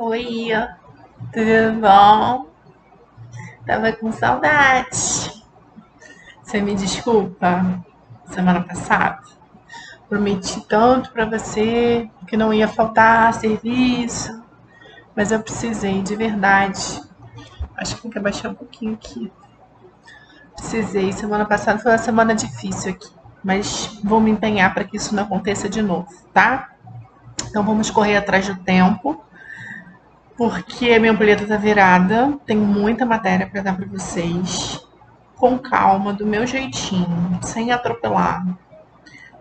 Oi, tudo bom? Tava com saudade. Você me desculpa? Semana passada prometi tanto pra você que não ia faltar serviço, mas eu precisei de verdade. Acho que tem que abaixar um pouquinho aqui. Precisei. Semana passada foi uma semana difícil aqui, mas vou me empenhar para que isso não aconteça de novo, tá? Então vamos correr atrás do tempo, porque a minha ampulheta tá virada. Tenho muita matéria para dar para vocês. Com calma, do meu jeitinho, sem atropelar,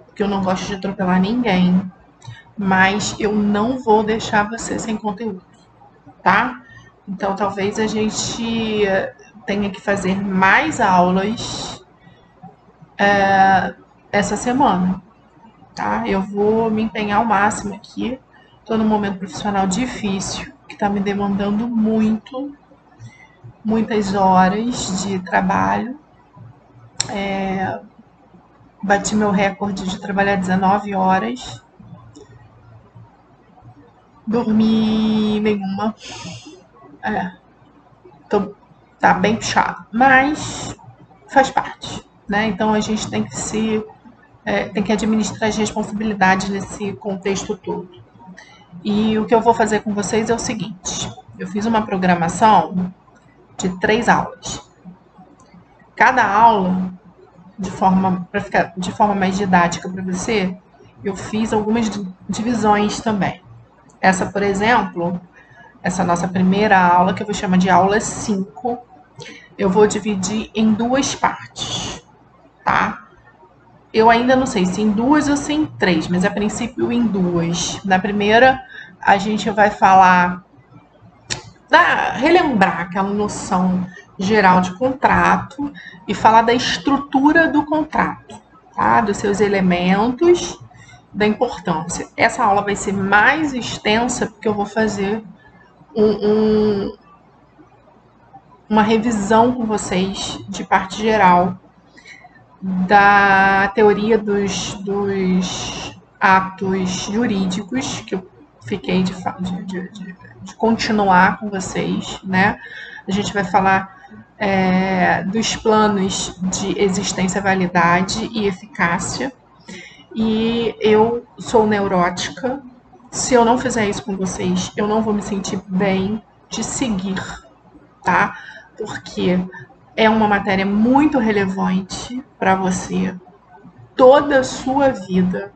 porque eu não gosto de atropelar ninguém, mas eu não vou deixar você sem conteúdo, tá? Então talvez a gente tenha que fazer mais aulas essa semana, tá? Eu vou me empenhar ao máximo aqui. Estou num momento profissional difícil, que está me demandando muitas horas de trabalho. Bati meu recorde de trabalhar 19 horas. Dormi nenhuma. É, tô, tá bem puxado. Mas faz parte, né? Então a gente tem que administrar as responsabilidades nesse contexto todo. E o que eu vou fazer com vocês é o seguinte: eu fiz uma programação de 3 aulas. Cada aula, para ficar de forma mais didática para você, eu fiz algumas divisões também. Essa, por exemplo, essa nossa primeira aula, que eu vou chamar de aula 5, eu vou dividir em 2 partes, tá? Eu ainda não sei se em 2 ou se em 3, mas a princípio em 2. Na primeira, a gente vai falar, relembrar aquela noção geral de contrato e falar da estrutura do contrato, tá? Dos seus elementos, da importância. Essa aula vai ser mais extensa porque eu vou fazer um, uma revisão com vocês de parte geral da teoria dos atos jurídicos, que eu fiquei de continuar com vocês, né? A gente vai falar dos planos de existência, validade e eficácia. E eu sou neurótica. Se eu não fizer isso com vocês, eu não vou me sentir bem de seguir, tá? Porque é uma matéria muito relevante para você, toda a sua vida,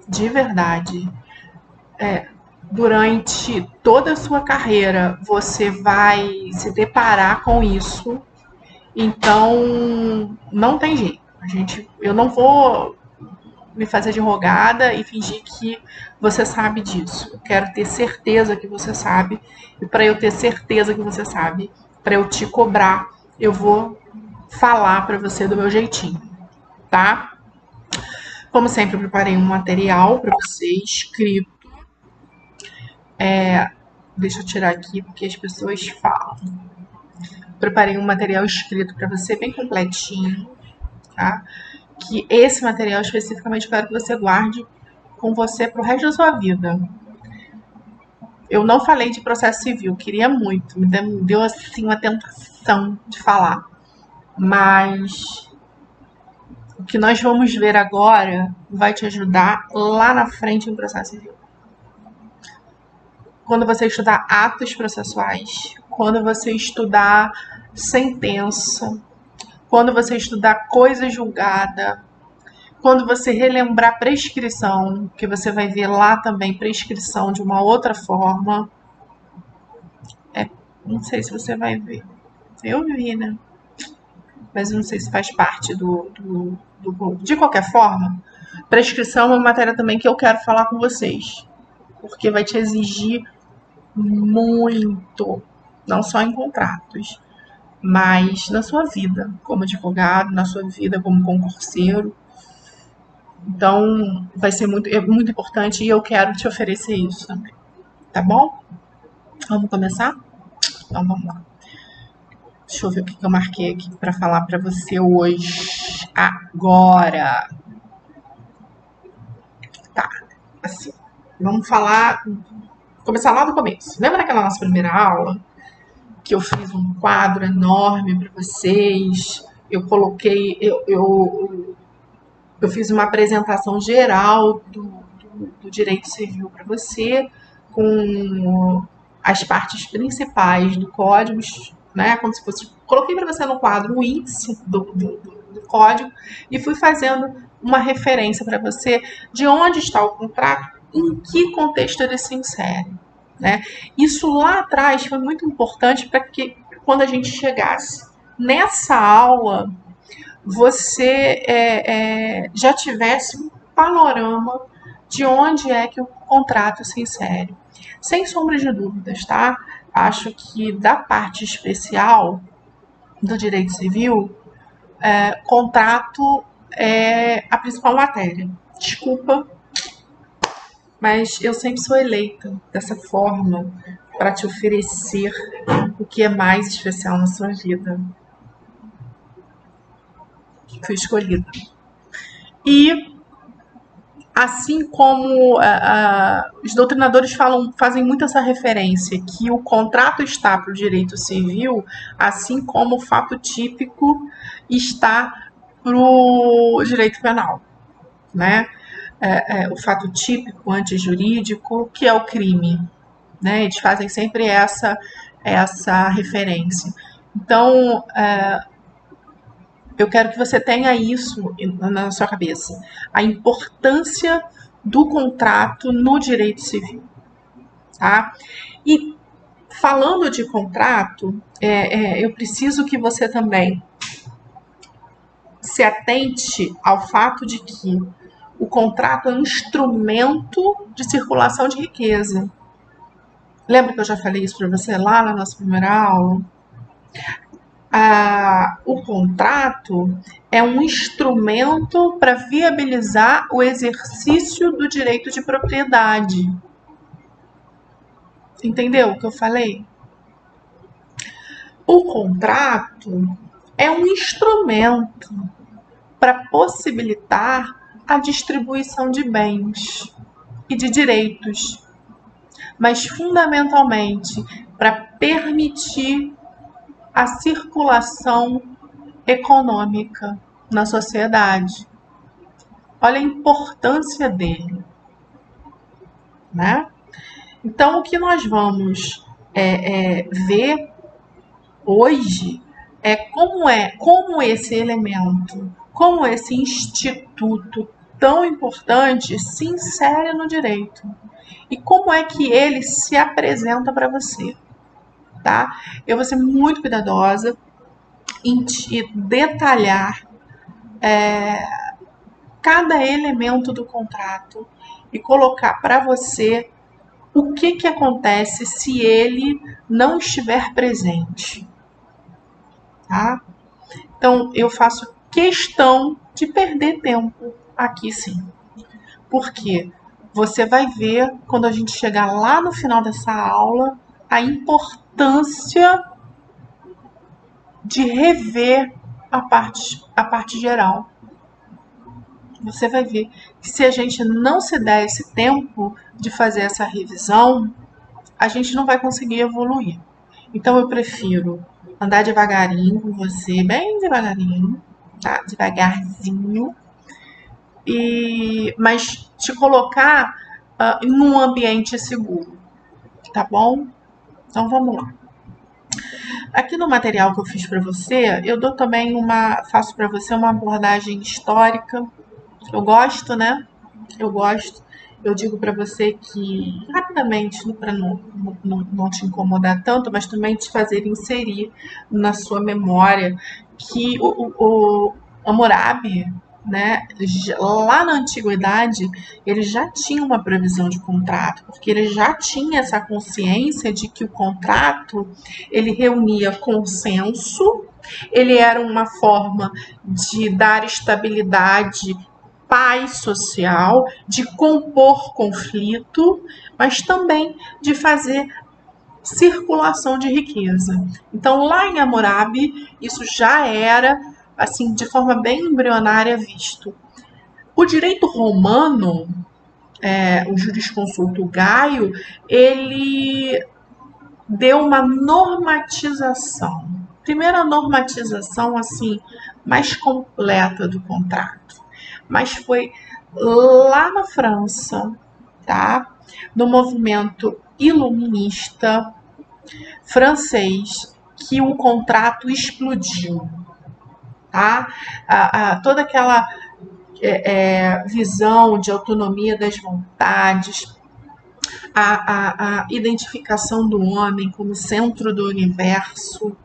de verdade. Durante toda a sua carreira, você vai se deparar com isso. Então, não tem jeito. Eu não vou me fazer de rogada e fingir que você sabe disso. Eu quero ter certeza que você sabe. E para eu ter certeza que você sabe, para eu te cobrar, eu vou falar para você do meu jeitinho, tá? Como sempre, eu preparei um material para você escrito. Deixa eu tirar aqui porque as pessoas falam. Preparei um material escrito para você bem completinho, tá? Que esse material especificamente eu quero que você guarde com você pro resto da sua vida. Eu não falei de processo civil, queria muito, me deu assim uma tentação de falar. Mas o que nós vamos ver agora vai te ajudar lá na frente em processo civil. Quando você estudar atos processuais, quando você estudar sentença, quando você estudar coisa julgada, quando você relembrar prescrição, que você vai ver lá também prescrição de uma outra forma. Não sei se você vai ver. Eu vi, né? Mas não sei se faz parte do grupo. De qualquer forma, prescrição é uma matéria também que eu quero falar com vocês. Porque vai te exigir muito, não só em contratos, mas na sua vida como advogado, na sua vida como concurseiro. Então, é muito importante e eu quero te oferecer isso também. Tá bom? Vamos começar? Então, vamos lá. Deixa eu ver o que eu marquei aqui para falar para você hoje. Agora. Tá, assim. Vamos falar começar lá do começo. Lembra daquela nossa primeira aula? Que eu fiz um quadro enorme para vocês. Eu coloquei, eu fiz uma apresentação geral do direito civil para você, com as partes principais do código, né? Como se fosse. Coloquei para você no quadro o índice do código e fui fazendo uma referência para você de onde está o contrato, em que contexto ele se insere. Né? Isso lá atrás foi muito importante para que quando a gente chegasse nessa aula, você já tivesse um panorama de onde é que o contrato se insere. Sem sombra de dúvidas, tá? Acho que da parte especial do direito civil, contrato é a principal matéria. Desculpa, mas eu sempre sou eleita dessa forma para te oferecer o que é mais especial na sua vida. Fui escolhida. E assim como os doutrinadores fazem muito essa referência, que o contrato está para o direito civil, assim como o fato típico está para o direito penal, né? O fato típico antijurídico, que é o crime, né? Eles fazem sempre essa referência. Então, eu quero que você tenha isso na sua cabeça. A importância do contrato no direito civil. Tá? E falando de contrato, eu preciso que você também se atente ao fato de que o contrato é um instrumento de circulação de riqueza. Lembra que eu já falei isso para você lá na nossa primeira aula? O contrato é um instrumento para viabilizar o exercício do direito de propriedade. Entendeu o que eu falei? O contrato é um instrumento para possibilitar a distribuição de bens e de direitos, mas fundamentalmente para permitir a circulação econômica na sociedade. Olha a importância dele, né? Então, o que nós vamos ver hoje é como esse elemento, como esse instituto tão importante se insere no direito e como é que ele se apresenta para você, tá? Eu vou ser muito cuidadosa em te detalhar cada elemento do contrato e colocar para você o que acontece se ele não estiver presente, tá? Então, eu faço questão de perder tempo aqui, sim. Porque você vai ver, quando a gente chegar lá no final dessa aula, a importância de rever a parte geral. Você vai ver que se a gente não se der esse tempo de fazer essa revisão, a gente não vai conseguir evoluir. Então eu prefiro andar devagarinho com você, bem devagarinho, tá? Devagarzinho, mas te colocar num ambiente seguro, tá bom? Então vamos lá. Aqui no material que eu fiz para você, eu dou também faço para você uma abordagem histórica. Eu gosto, né? Eu gosto. Eu digo para você que, rapidamente, para não te incomodar tanto, mas também te fazer inserir na sua memória que o Hammurabi, né, lá na antiguidade, ele já tinha uma previsão de contrato, porque ele já tinha essa consciência de que o contrato ele reunia consenso, ele era uma forma de dar estabilidade, paz social, de compor conflito, mas também de fazer circulação de riqueza. Então, lá em Hammurabi, isso já era, assim, de forma bem embrionária visto. O direito romano, o jurisconsulto Gaio, ele deu uma normatização. Primeira normatização, assim, mais completa do contrato. Mas foi lá na França, tá? No movimento iluminista francês, que o contrato explodiu, tá? Toda aquela visão de autonomia das vontades, a identificação do homem como centro do universo,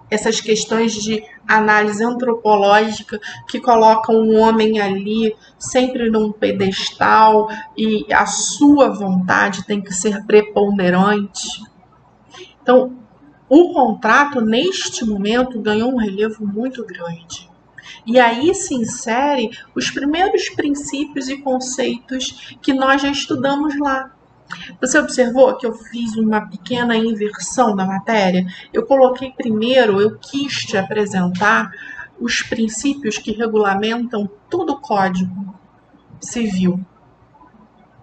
essas questões de análise antropológica que colocam o homem ali sempre num pedestal e a sua vontade tem que ser preponderante. Então, o contrato, neste momento, ganhou um relevo muito grande. E aí se insere os primeiros princípios e conceitos que nós já estudamos lá. Você observou que eu fiz uma pequena inversão da matéria? Eu coloquei primeiro, eu quis te apresentar os princípios que regulamentam todo o Código Civil,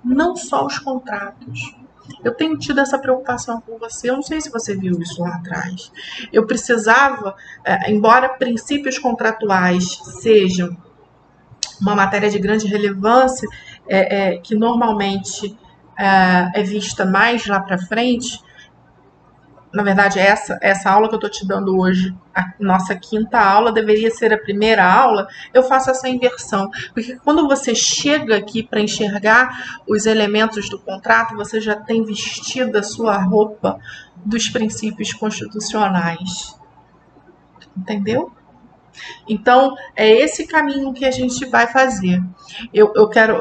não só os contratos. Eu tenho tido essa preocupação com você, eu não sei se você viu isso lá atrás. Eu precisava, embora princípios contratuais sejam uma matéria de grande relevância, que normalmente é vista mais lá para frente, na verdade, essa aula que eu estou te dando hoje, a nossa quinta aula, deveria ser a primeira aula, eu faço essa inversão. Porque quando você chega aqui para enxergar os elementos do contrato, você já tem vestido a sua roupa dos princípios constitucionais. Entendeu? Então, é esse caminho que a gente vai fazer. Eu quero,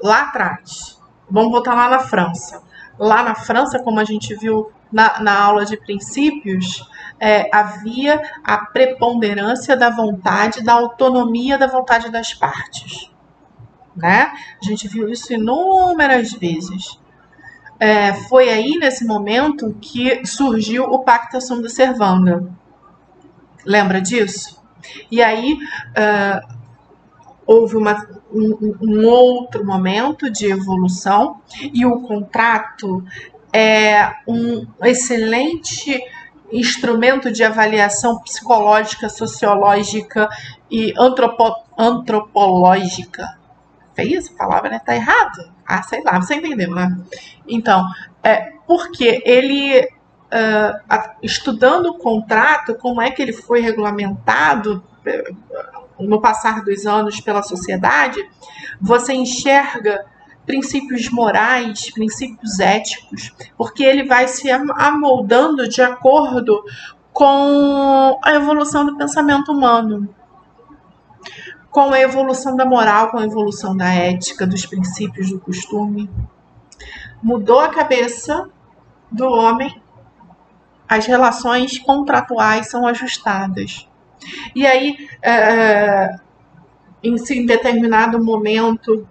lá atrás, vamos voltar lá na França. Lá na França, como a gente viu na aula de princípios, havia a preponderância da vontade, da autonomia da vontade das partes. Né? A gente viu isso inúmeras vezes. Foi aí, nesse momento, que surgiu o Pacta Sunt Servanda. Lembra disso? E aí houve um outro momento de evolução e o contrato é um excelente instrumento de avaliação psicológica, sociológica e antropológica. Feia essa palavra, né? Tá errado? Sei lá, você entendeu, né? Então, porque ele, estudando o contrato, como é que ele foi regulamentado no passar dos anos pela sociedade, você enxerga princípios morais, princípios éticos, porque ele vai se amoldando de acordo com a evolução do pensamento humano, com a evolução da moral, com a evolução da ética, dos princípios do costume. Mudou a cabeça do homem, as relações contratuais são ajustadas. E aí, em determinado momento,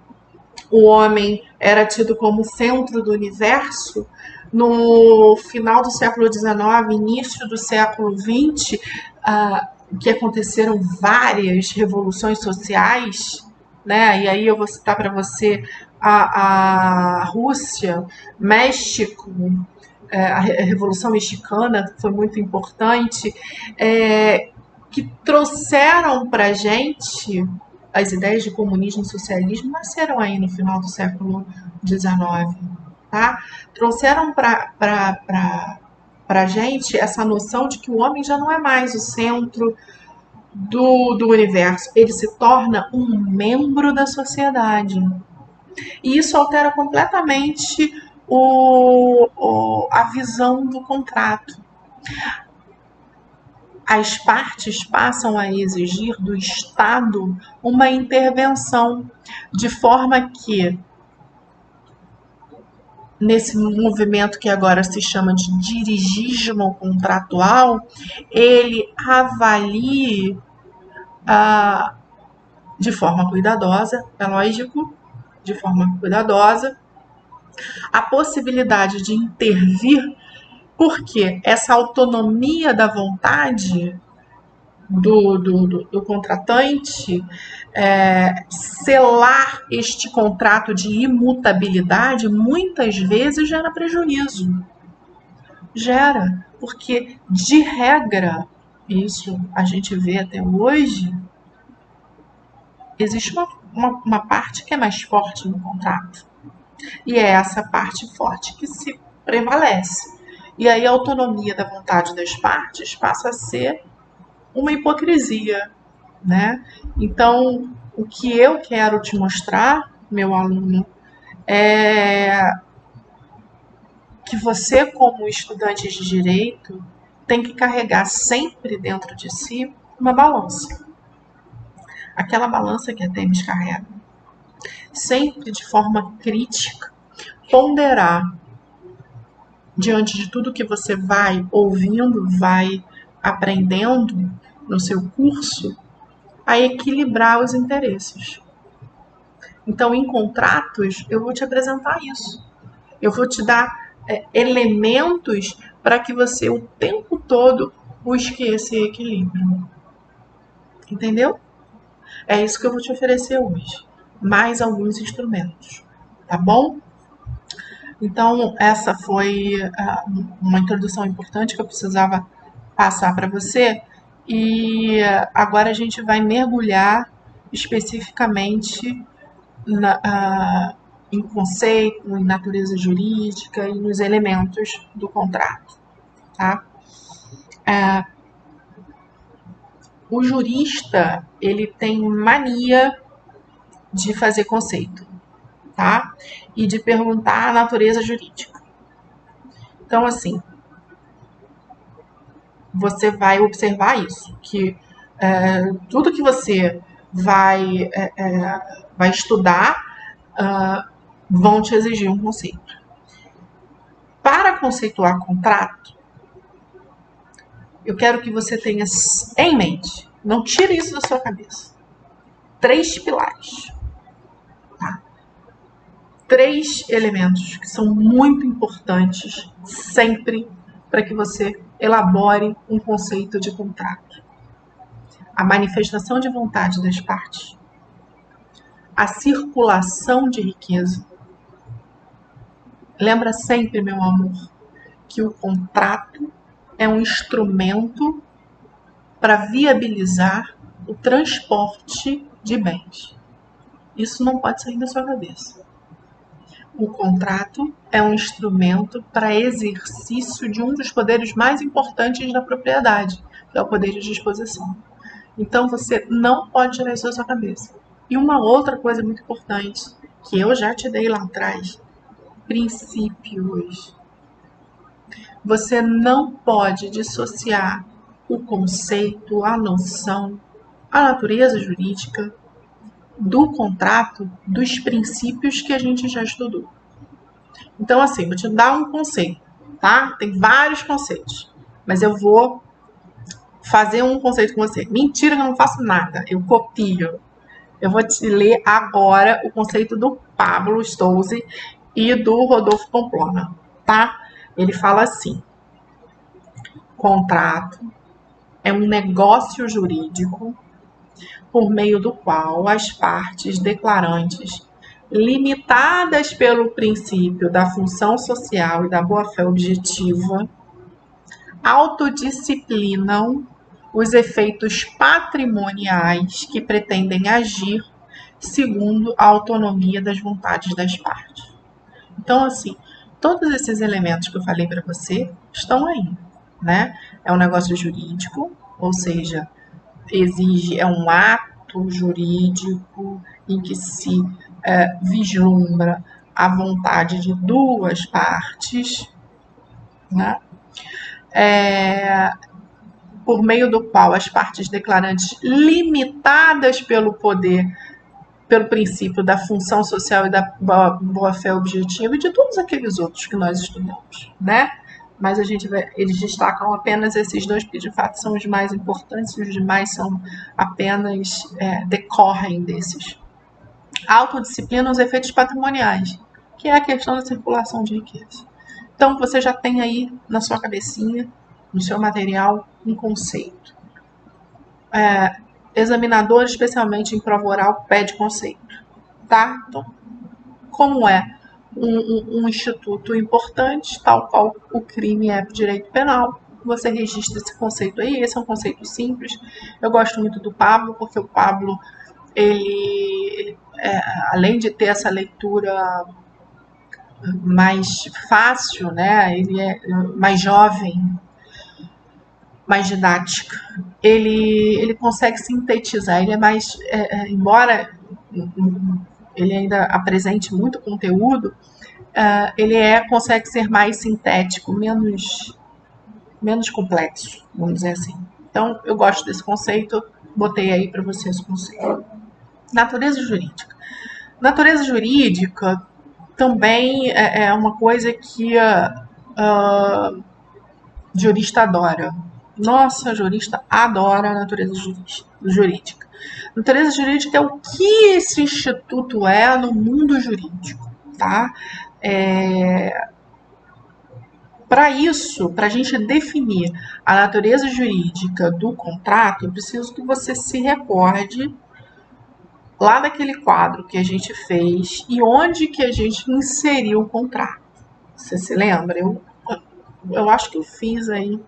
o homem era tido como centro do universo. No final do século XIX, início do século XX, que aconteceram várias revoluções sociais, né? E aí eu vou citar para você a Rússia, México, a Revolução Mexicana foi muito importante, que trouxeram para a gente as ideias de comunismo e socialismo, nasceram aí no final do século XIX, tá? Trouxeram para a gente essa noção de que o homem já não é mais o centro do universo, ele se torna um membro da sociedade. E isso altera completamente a visão do contrato. As partes passam a exigir do Estado uma intervenção, de forma que, nesse movimento que agora se chama de dirigismo contratual, ele avalie de forma cuidadosa, é lógico, de forma cuidadosa, a possibilidade de intervir, porque essa autonomia da vontade do contratante selar este contrato de imutabilidade muitas vezes gera prejuízo. Gera, porque de regra, isso a gente vê até hoje, existe uma parte que é mais forte no contrato. E é essa parte forte que se prevalece. E aí a autonomia da vontade das partes passa a ser uma hipocrisia, né? Então, o que eu quero te mostrar, meu aluno, é que você, como estudante de direito, tem que carregar sempre dentro de si uma balança. Aquela balança que a Temis carrega. Sempre de forma crítica, ponderar diante de tudo que você vai ouvindo, vai aprendendo no seu curso, a equilibrar os interesses. Então, em contratos, eu vou te apresentar isso. Eu vou te dar elementos para que você o tempo todo busque esse equilíbrio. Entendeu? É isso que eu vou te oferecer hoje. Mais alguns instrumentos. Tá bom? Então, essa foi uma introdução importante que eu precisava passar para você. E agora a gente vai mergulhar especificamente em conceito, em natureza jurídica e nos elementos do contrato. Tá? O jurista, ele tem mania de fazer conceito, tá? E de perguntar a natureza jurídica. Então, assim, você vai observar isso, que tudo que você vai estudar vão te exigir um conceito. Para conceituar contrato, eu quero que você tenha em mente, não tire isso da sua cabeça, 3 pilares. Tá? 3 elementos que são muito importantes sempre para que você elabore um conceito de contrato. A manifestação de vontade das partes, a circulação de riqueza. Lembra sempre, meu amor, que o contrato é um instrumento para viabilizar o transporte de bens. Isso não pode sair da sua cabeça. O contrato é um instrumento para exercício de um dos poderes mais importantes da propriedade, que é o poder de disposição. Então você não pode tirar isso da sua cabeça. E uma outra coisa muito importante, que eu já te dei lá atrás, princípios. Você não pode dissociar o conceito, a noção, a natureza jurídica do contrato dos princípios que a gente já estudou. Então, assim, vou te dar um conceito, tá? Tem vários conceitos, mas eu vou fazer um conceito com você. Mentira que eu não faço nada, eu copio. Eu vou te ler agora o conceito do Pablo Stolze e do Rodolfo Pamplona, tá? Ele fala assim: contrato é um negócio jurídico por meio do qual as partes declarantes, limitadas pelo princípio da função social e da boa-fé objetiva, autodisciplinam os efeitos patrimoniais que pretendem agir segundo a autonomia das vontades das partes. Então, assim, todos esses elementos que eu falei para você estão aí, né? É um negócio jurídico, ou seja, é um ato jurídico em que se vislumbra a vontade de duas partes, né? Por meio do qual as partes declarantes, limitadas pelo princípio da função social e da boa-fé objetiva e de todos aqueles outros que nós estudamos, né? Mas eles destacam apenas esses 2, porque de fato são os mais importantes, e os demais são apenas decorrem desses. A autodisciplina os efeitos patrimoniais, que é a questão da circulação de riqueza. Então você já tem aí na sua cabecinha, no seu material, um conceito. examinador, especialmente em prova oral, pede conceito, tá? Então, como é um instituto importante, tal qual o crime é direito penal, você registra esse conceito aí. Esse é um conceito simples. Eu gosto muito do Pablo, porque o Pablo, além de ter essa leitura mais fácil, né? Ele é mais jovem, mais didática. Ele consegue sintetizar, ele é mais, embora ele ainda apresente muito conteúdo, ele consegue ser mais sintético, menos complexo, vamos dizer assim. Então, eu gosto desse conceito, botei aí para vocês o conceito. Natureza jurídica. Natureza jurídica também é uma coisa que jurista adora. Nossa, jurista adora a natureza jurídica. Natureza jurídica é o que esse instituto é no mundo jurídico, tá? Para isso, para a gente definir a natureza jurídica do contrato, eu preciso que você se recorde lá daquele quadro que a gente fez e onde que a gente inseriu o contrato. Você se lembra? Eu acho que eu fiz aí.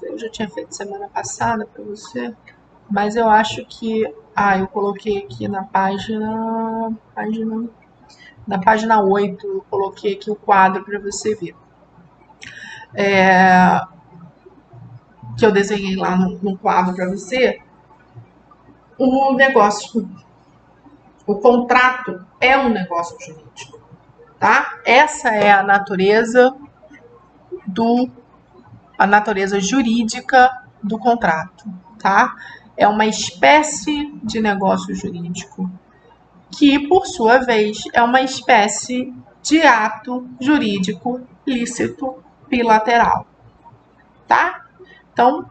Eu já tinha feito semana passada para você, mas eu acho que eu coloquei aqui na página 8, eu coloquei aqui o quadro para você ver. Que eu desenhei lá no quadro para você. O negócio, o contrato é um negócio jurídico, tá? Essa é a natureza jurídica do contrato, tá? É uma espécie de negócio jurídico que, por sua vez, é uma espécie de ato jurídico lícito bilateral, tá? Então,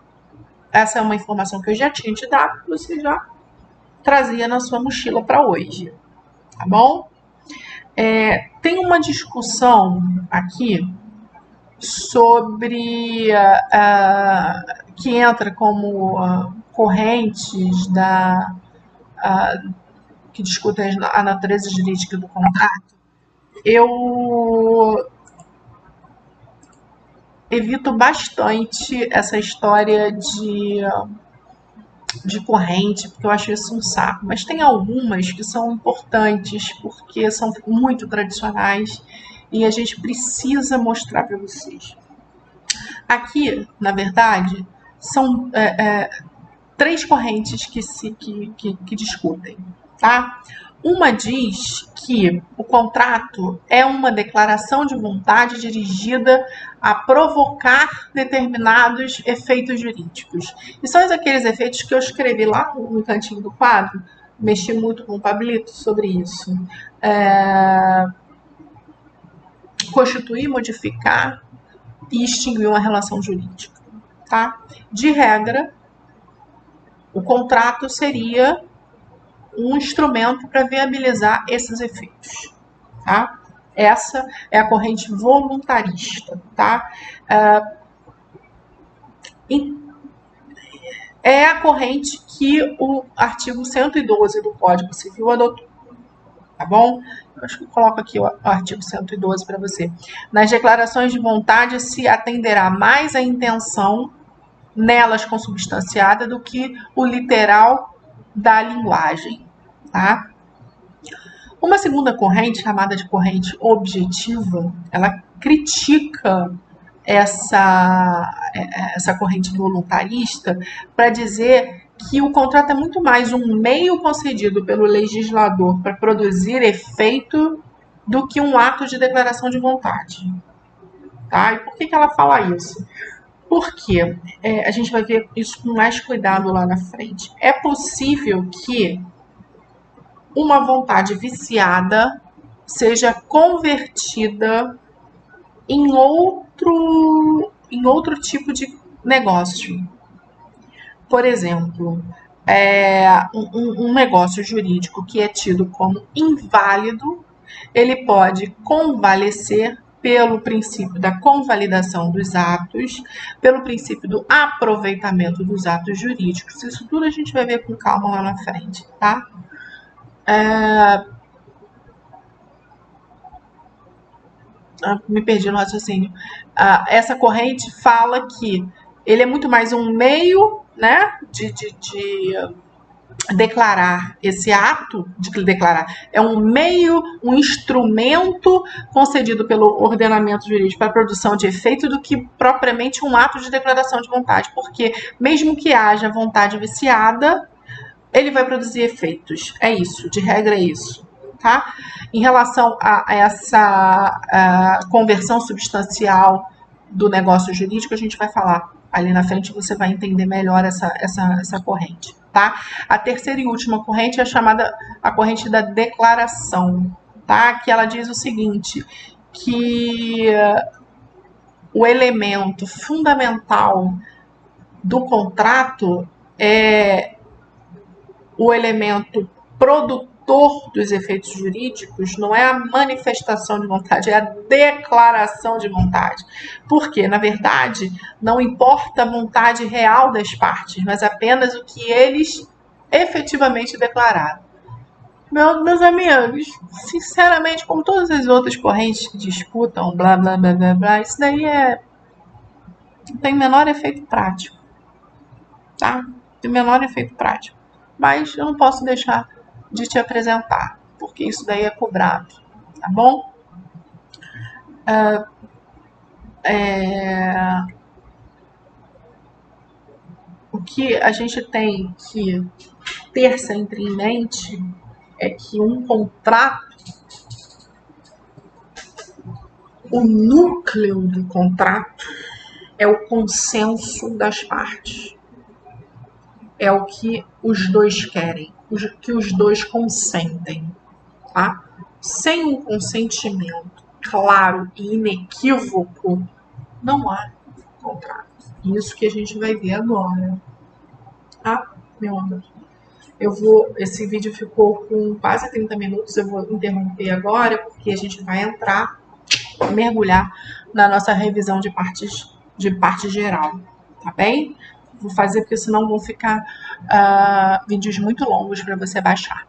essa é uma informação que eu já tinha te dado, você já trazia na sua mochila para hoje, tá bom? Tem uma discussão aqui sobre que entra como correntes que discutem a natureza jurídica do contrato. Eu evito bastante essa história de corrente, porque eu acho isso um saco. Mas tem algumas que são importantes, porque são muito tradicionais e a gente precisa mostrar para vocês. Aqui, na verdade, são 3 correntes que discutem, tá? Uma diz que o contrato é uma declaração de vontade dirigida a provocar determinados efeitos jurídicos. E são aqueles efeitos que eu escrevi lá no cantinho do quadro, mexi muito com o Pablito sobre isso. Constituir, modificar e extinguir uma relação jurídica, tá? De regra, o contrato seria um instrumento para viabilizar esses efeitos, tá? Essa é a corrente voluntarista, tá? É a corrente que o artigo 112 do Código Civil adotou, tá bom? Eu acho que eu coloco aqui o artigo 112 para você. Nas declarações de vontade se atenderá mais à intenção nelas consubstanciada do que o literal da linguagem, tá? Uma segunda corrente, chamada de corrente objetiva, ela critica essa corrente voluntarista para dizer que o contrato é muito mais um meio concedido pelo legislador para produzir efeito do que um ato de declaração de vontade. Tá? E por que ela fala isso? Porque a gente vai ver isso com mais cuidado lá na frente. É possível que uma vontade viciada seja convertida em outro tipo de negócio. Por exemplo, um negócio jurídico que é tido como inválido, ele pode convalescer pelo princípio da convalidação dos atos, pelo princípio do aproveitamento dos atos jurídicos. Isso tudo a gente vai ver com calma lá na frente, tá? Me perdi no raciocínio. Essa corrente fala que ele é muito mais um meio, né, de declarar esse ato de declarar é um meio, um instrumento concedido pelo ordenamento jurídico para a produção de efeito do que propriamente um ato de declaração de vontade, porque mesmo que haja vontade viciada, ele vai produzir efeitos. É isso, de regra é isso, tá? Em relação a essa conversão substancial do negócio jurídico, a gente vai falar ali na frente, você vai entender melhor essa corrente, tá? A terceira e última corrente é chamada a corrente da declaração, tá? Que ela diz o seguinte, que o elemento fundamental do contrato é o elemento produtor dos efeitos jurídicos, não é a manifestação de vontade, é a declaração de vontade. Porque, na verdade, não importa a vontade real das partes, mas apenas o que eles efetivamente declararam. Meus amigos, sinceramente, como todas as outras correntes que disputam, blá, blá, blá, blá, blá, isso daí não tem o menor efeito prático, tá? Tem o menor efeito prático. Mas eu não posso deixar de te apresentar, porque isso daí é cobrado, tá bom? O que a gente tem que ter sempre em mente é que um contrato, o núcleo do contrato é o consenso das partes. É o que os dois querem, o que os dois consentem, tá? Sem um consentimento claro e inequívoco, não há contrato. Isso que a gente vai ver agora, tá, meu amor? Esse vídeo ficou com quase 30 minutos, eu vou interromper agora, porque a gente vai mergulhar na nossa revisão de parte geral, tá bem? Vou fazer porque senão vão ficar vídeos muito longos para você baixar.